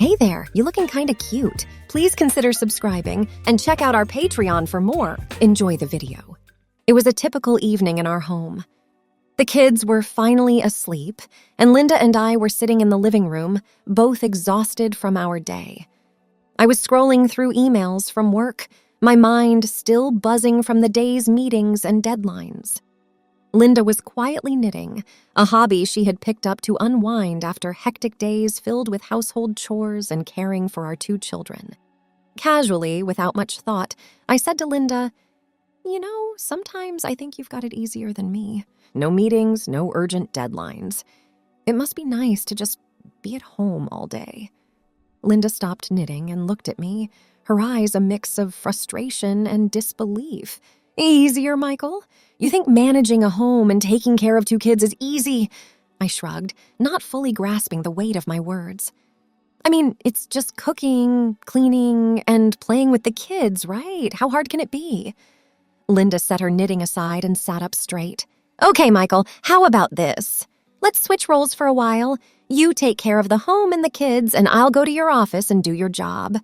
Hey there, you looking kinda cute. Please consider subscribing and check out our Patreon for more. Enjoy the video. It was a typical evening in our home. The kids were finally asleep, and Linda and I were sitting in the living room, both exhausted from our day. I was scrolling through emails from work, my mind still buzzing from the day's meetings and deadlines. Linda was quietly knitting, a hobby she had picked up to unwind after hectic days filled with household chores and caring for our 2 children. Casually, without much thought, I said to Linda, sometimes I think you've got it easier than me. No meetings, no urgent deadlines. It must be nice to just be at home all day. Linda stopped knitting and looked at me, her eyes a mix of frustration and disbelief. Easier, Michael? You think managing a home and taking care of 2 kids is easy? I shrugged, not fully grasping the weight of my words. I mean, it's just cooking, cleaning, and playing with the kids, right? How hard can it be? Linda set her knitting aside and sat up straight. Okay, Michael, how about this? Let's switch roles for a while. You take care of the home and the kids, and I'll go to your office and do your job.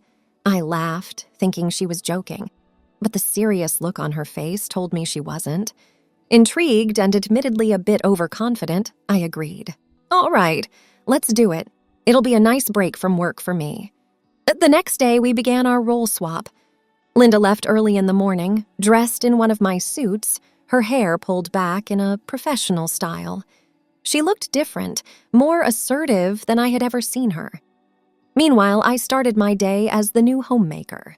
I laughed, thinking she was joking, but the serious look on her face told me she wasn't. Intrigued and admittedly a bit overconfident, I agreed. All right, let's do it. It'll be a nice break from work for me. The next day, we began our role swap. Linda left early in the morning, dressed in one of my suits, her hair pulled back in a professional style. She looked different, more assertive than I had ever seen her. Meanwhile, I started my day as the new homemaker.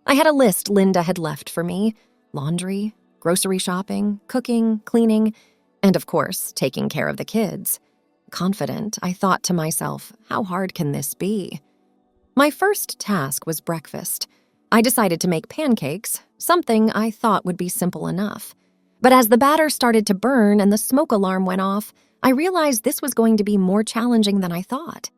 I had a list Linda had left for me: laundry, grocery shopping, cooking, cleaning, and of course, taking care of the kids. Confident, I thought to myself, how hard can this be? My first task was breakfast. I decided to make pancakes, something I thought would be simple enough. But as the batter started to burn and the smoke alarm went off, I realized this was going to be more challenging than I thought.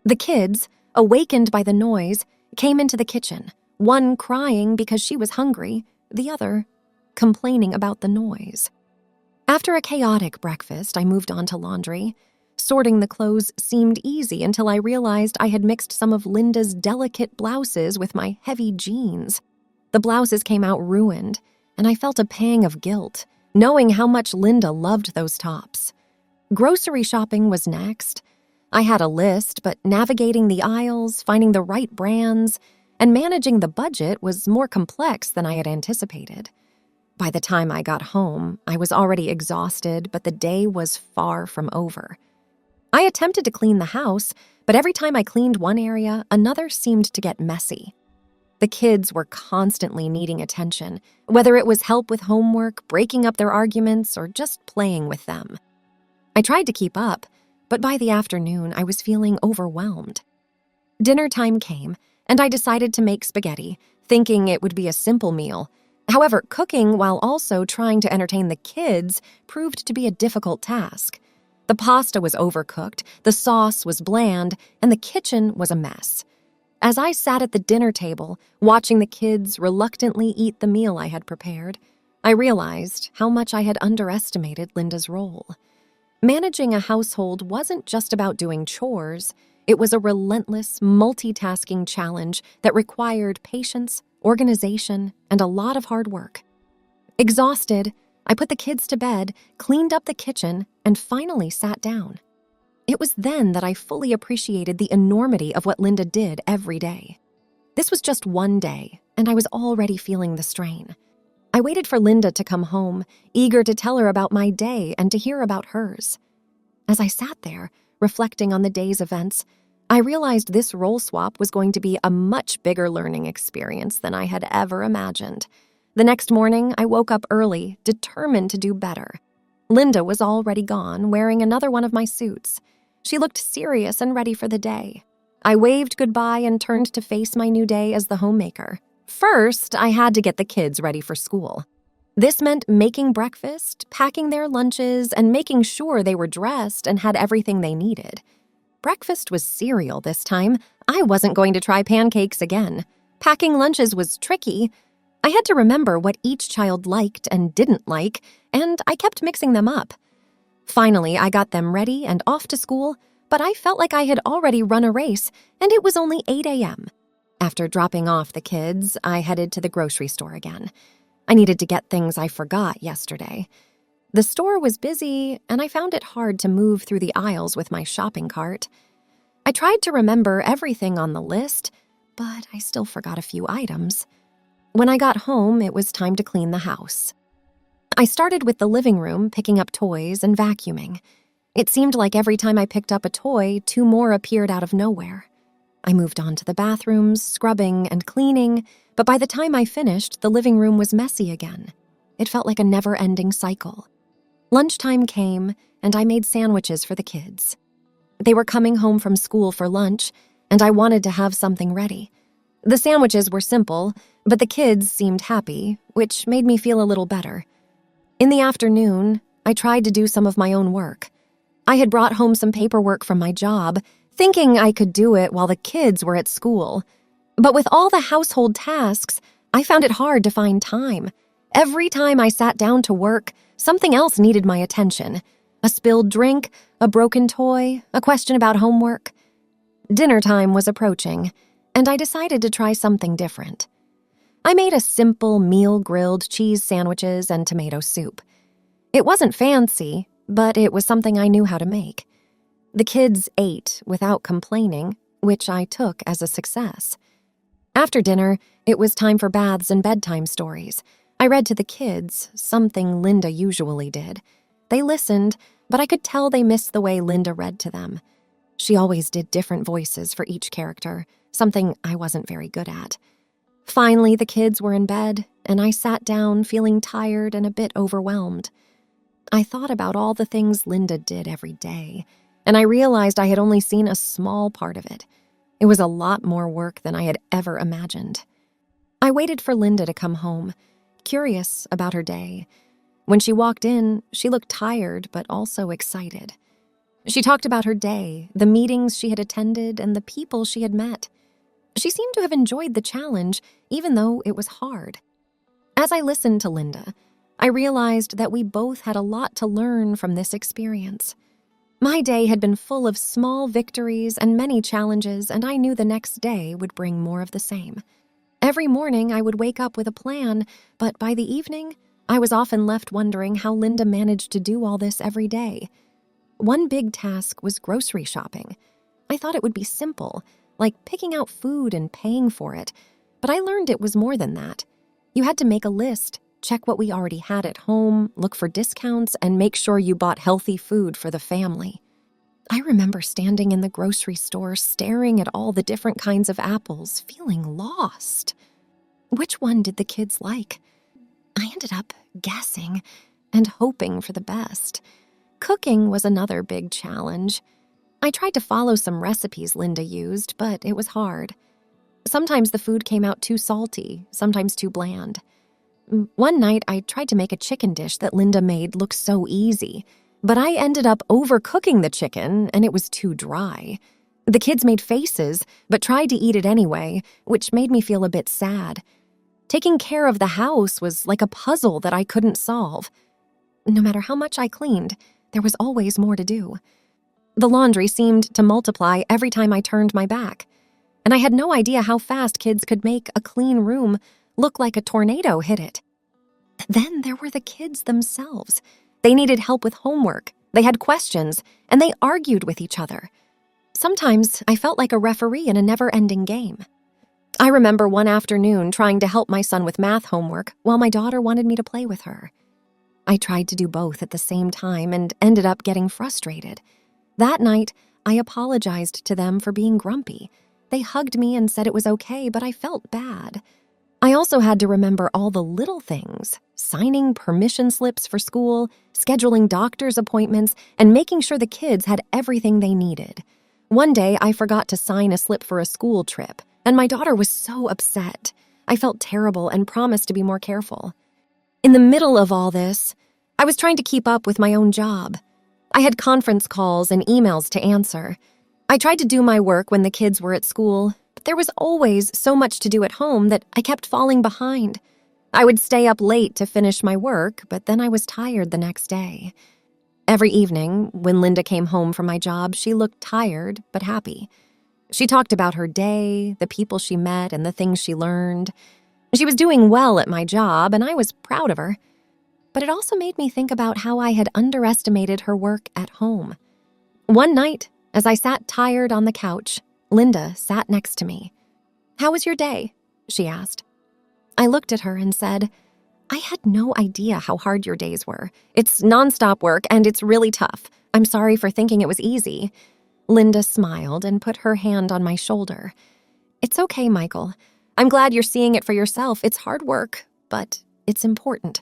The kids, awakened by the noise, came into the kitchen, one crying because she was hungry, the other complaining about the noise. After a chaotic breakfast, I moved on to laundry. Sorting the clothes seemed easy until I realized I had mixed some of Linda's delicate blouses with my heavy jeans. The blouses came out ruined, and I felt a pang of guilt, knowing how much Linda loved those tops. Grocery shopping was next. I had a list, but navigating the aisles, finding the right brands, and managing the budget was more complex than I had anticipated. By the time I got home, I was already exhausted, but the day was far from over. I attempted to clean the house, but every time I cleaned one area, another seemed to get messy. The kids were constantly needing attention, whether it was help with homework, breaking up their arguments, or just playing with them. I tried to keep up, but by the afternoon, I was feeling overwhelmed. Dinner time came, and I decided to make spaghetti, thinking it would be a simple meal. However, cooking while also trying to entertain the kids proved to be a difficult task. The pasta was overcooked, the sauce was bland, and the kitchen was a mess. As I sat at the dinner table, watching the kids reluctantly eat the meal I had prepared, I realized how much I had underestimated Linda's role. Managing a household wasn't just about doing chores. It was a relentless, multitasking challenge that required patience, organization, and a lot of hard work. Exhausted, I put the kids to bed, cleaned up the kitchen, and finally sat down. It was then that I fully appreciated the enormity of what Linda did every day. This was just one day, and I was already feeling the strain. I waited for Linda to come home, eager to tell her about my day and to hear about hers. As I sat there, reflecting on the day's events, I realized this role swap was going to be a much bigger learning experience than I had ever imagined. The next morning, I woke up early, determined to do better. Linda was already gone, wearing another one of my suits. She looked serious and ready for the day. I waved goodbye and turned to face my new day as the homemaker. First, I had to get the kids ready for school. This meant making breakfast, packing their lunches, and making sure they were dressed and had everything they needed. Breakfast was cereal this time. I wasn't going to try pancakes again. Packing lunches was tricky. I had to remember what each child liked and didn't like, and I kept mixing them up. Finally, I got them ready and off to school, but I felt like I had already run a race, and it was only 8 a.m. After dropping off the kids, I headed to the grocery store again. I needed to get things I forgot yesterday. The store was busy, and I found it hard to move through the aisles with my shopping cart. I tried to remember everything on the list, but I still forgot a few items. When I got home, it was time to clean the house. I started with the living room, picking up toys and vacuuming. It seemed like every time I picked up a toy, 2 more appeared out of nowhere. I moved on to the bathrooms, scrubbing and cleaning, but by the time I finished, the living room was messy again. It felt like a never-ending cycle. Lunchtime came, and I made sandwiches for the kids. They were coming home from school for lunch, and I wanted to have something ready. The sandwiches were simple, but the kids seemed happy, which made me feel a little better. In the afternoon, I tried to do some of my own work. I had brought home some paperwork from my job, thinking I could do it while the kids were at school. But with all the household tasks, I found it hard to find time. Every time I sat down to work, something else needed my attention. A spilled drink, a broken toy, a question about homework. Dinner time was approaching, and I decided to try something different. I made a simple meal-grilled cheese sandwiches and tomato soup. It wasn't fancy, but it was something I knew how to make. The kids ate without complaining, which I took as a success. After dinner, it was time for baths and bedtime stories. I read to the kids, something Linda usually did. They listened, but I could tell they missed the way Linda read to them. She always did different voices for each character, something I wasn't very good at. Finally, the kids were in bed, and I sat down feeling tired and a bit overwhelmed. I thought about all the things Linda did every day, and I realized I had only seen a small part of it. It was a lot more work than I had ever imagined. I waited for Linda to come home, curious about her day. When she walked in, she looked tired but also excited. She talked about her day, the meetings she had attended, and the people she had met. She seemed to have enjoyed the challenge, even though it was hard. As I listened to Linda, I realized that we both had a lot to learn from this experience. My day had been full of small victories and many challenges, and I knew the next day would bring more of the same. Every morning, I would wake up with a plan, but by the evening, I was often left wondering how Linda managed to do all this every day. One big task was grocery shopping. I thought it would be simple, like picking out food and paying for it, but I learned it was more than that. You had to make a list, check what we already had at home, look for discounts, and make sure you bought healthy food for the family. I remember standing in the grocery store, staring at all the different kinds of apples, feeling lost. Which one did the kids like? I ended up guessing and hoping for the best. Cooking was another big challenge. I tried to follow some recipes Linda used, but it was hard. Sometimes the food came out too salty, sometimes too bland. One night, I tried to make a chicken dish that Linda made look so easy, but I ended up overcooking the chicken, and it was too dry. The kids made faces, but tried to eat it anyway, which made me feel a bit sad. Taking care of the house was like a puzzle that I couldn't solve. No matter how much I cleaned, there was always more to do. The laundry seemed to multiply every time I turned my back, and I had no idea how fast kids could make a clean room look like a tornado hit it. Then there were the kids themselves. They needed help with homework, they had questions, and they argued with each other. Sometimes I felt like a referee in a never-ending game. I remember one afternoon trying to help my son with math homework while my daughter wanted me to play with her. I tried to do both at the same time and ended up getting frustrated. That night, I apologized to them for being grumpy. They hugged me and said it was okay, but I felt bad. I also had to remember all the little things, signing permission slips for school, scheduling doctor's appointments, and making sure the kids had everything they needed. One day, I forgot to sign a slip for a school trip, and my daughter was so upset. I felt terrible and promised to be more careful. In the middle of all this, I was trying to keep up with my own job. I had conference calls and emails to answer. I tried to do my work when the kids were at school, but there was always so much to do at home that I kept falling behind. I would stay up late to finish my work, but then I was tired the next day. Every evening, when Linda came home from my job, she looked tired but happy. She talked about her day, the people she met, and the things she learned. She was doing well at my job, and I was proud of her. But it also made me think about how I had underestimated her work at home. One night, as I sat tired on the couch, Linda sat next to me. "How was your day?" she asked. I looked at her and said, "I had no idea how hard your days were. It's nonstop work, and it's really tough. I'm sorry for thinking it was easy." Linda smiled and put her hand on my shoulder. "It's okay, Michael. I'm glad you're seeing it for yourself. It's hard work, but it's important."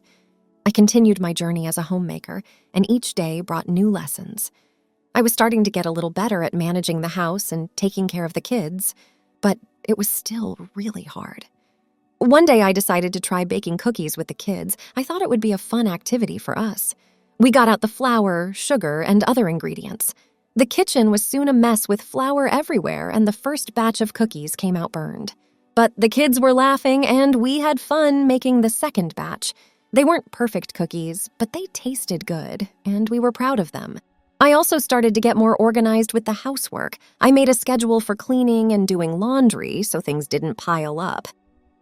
I continued my journey as a homemaker, and each day brought new lessons. I was starting to get a little better at managing the house and taking care of the kids, but it was still really hard. One day I decided to try baking cookies with the kids. I thought it would be a fun activity for us. We got out the flour, sugar, and other ingredients. The kitchen was soon a mess with flour everywhere, and the first batch of cookies came out burned. But the kids were laughing, and we had fun making the second batch. They weren't perfect cookies, but they tasted good, and we were proud of them. I also started to get more organized with the housework. I made a schedule for cleaning and doing laundry so things didn't pile up.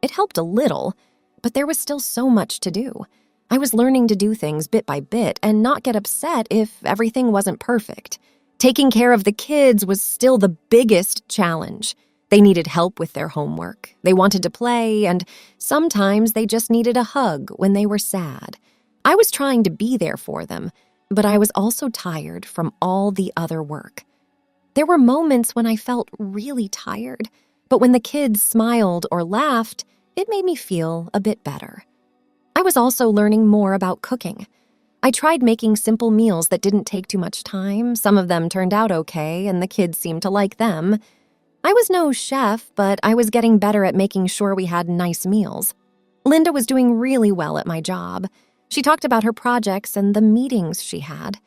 It helped a little, but there was still so much to do. I was learning to do things bit by bit and not get upset if everything wasn't perfect. Taking care of the kids was still the biggest challenge. They needed help with their homework. They wanted to play, and sometimes they just needed a hug when they were sad. I was trying to be there for them, but I was also tired from all the other work. There were moments when I felt really tired, but when the kids smiled or laughed, it made me feel a bit better. I was also learning more about cooking. I tried making simple meals that didn't take too much time. Some of them turned out okay, and the kids seemed to like them. I was no chef, but I was getting better at making sure we had nice meals. Linda was doing really well at my job. She talked about her projects and the meetings she had.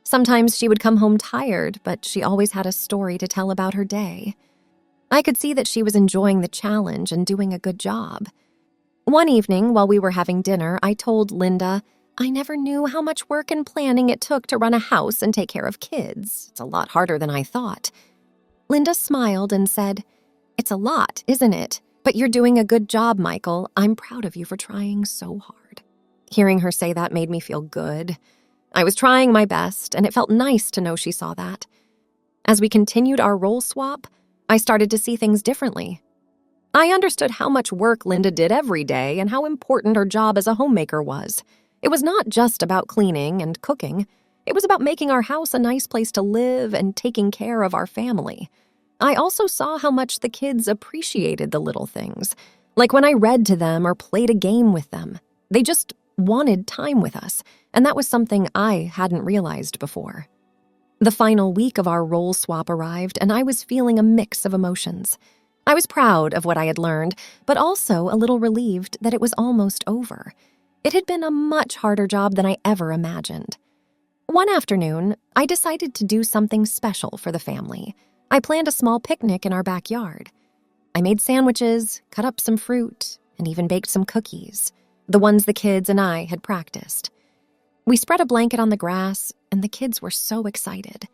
Sometimes she would come home tired, but she always had a story to tell about her day. I could see that she was enjoying the challenge and doing a good job. One evening, while we were having dinner, I told Linda, "I never knew how much work and planning it took to run a house and take care of kids. It's a lot harder than I thought." Linda smiled and said, "It's a lot, isn't it? But you're doing a good job, Michael. I'm proud of you for trying so hard." Hearing her say that made me feel good. I was trying my best, and it felt nice to know she saw that. As we continued our role swap, I started to see things differently. I understood how much work Linda did every day and how important her job as a homemaker was. It was not just about cleaning and cooking. It was about making our house a nice place to live and taking care of our family. I also saw how much the kids appreciated the little things, like when I read to them or played a game with them. They just wanted time with us, and that was something I hadn't realized before. The final week of our role swap arrived, and I was feeling a mix of emotions. I was proud of what I had learned, but also a little relieved that it was almost over. It had been a much harder job than I ever imagined. One afternoon, I decided to do something special for the family. I planned a small picnic in our backyard. I made sandwiches, cut up some fruit, and even baked some cookies, the ones the kids and I had practiced. We spread a blanket on the grass, and the kids were so excited.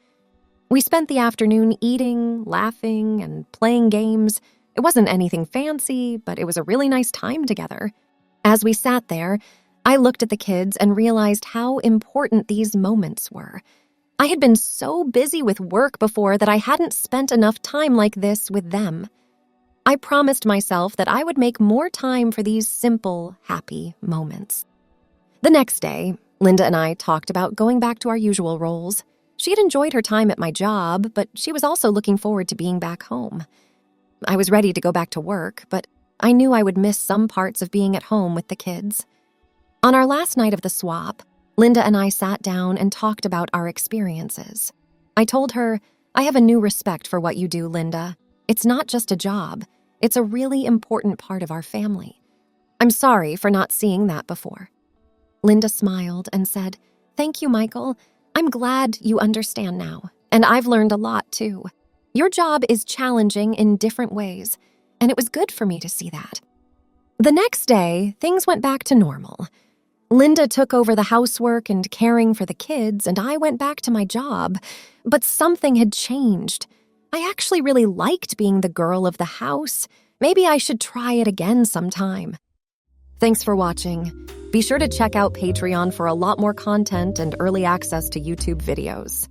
We spent the afternoon eating, laughing, and playing games. It wasn't anything fancy, but it was a really nice time together. As we sat there, I looked at the kids and realized how important these moments were. I had been so busy with work before that I hadn't spent enough time like this with them. I promised myself that I would make more time for these simple, happy moments. The next day, Linda and I talked about going back to our usual roles. She had enjoyed her time at my job, but she was also looking forward to being back home. I was ready to go back to work, but I knew I would miss some parts of being at home with the kids. On our last night of the swap, Linda and I sat down and talked about our experiences. I told her, "I have a new respect for what you do, Linda. It's not just a job. It's a really important part of our family. I'm sorry for not seeing that before." Linda smiled and said, "Thank you, Michael. I'm glad you understand now, and I've learned a lot too. Your job is challenging in different ways, and it was good for me to see that." The next day, things went back to normal. Linda took over the housework and caring for the kids, and I went back to my job. But something had changed. I actually really liked being the girl of the house. Maybe I should try it again sometime. Thanks for watching. Be sure to check out Patreon for a lot more content and early access to YouTube videos.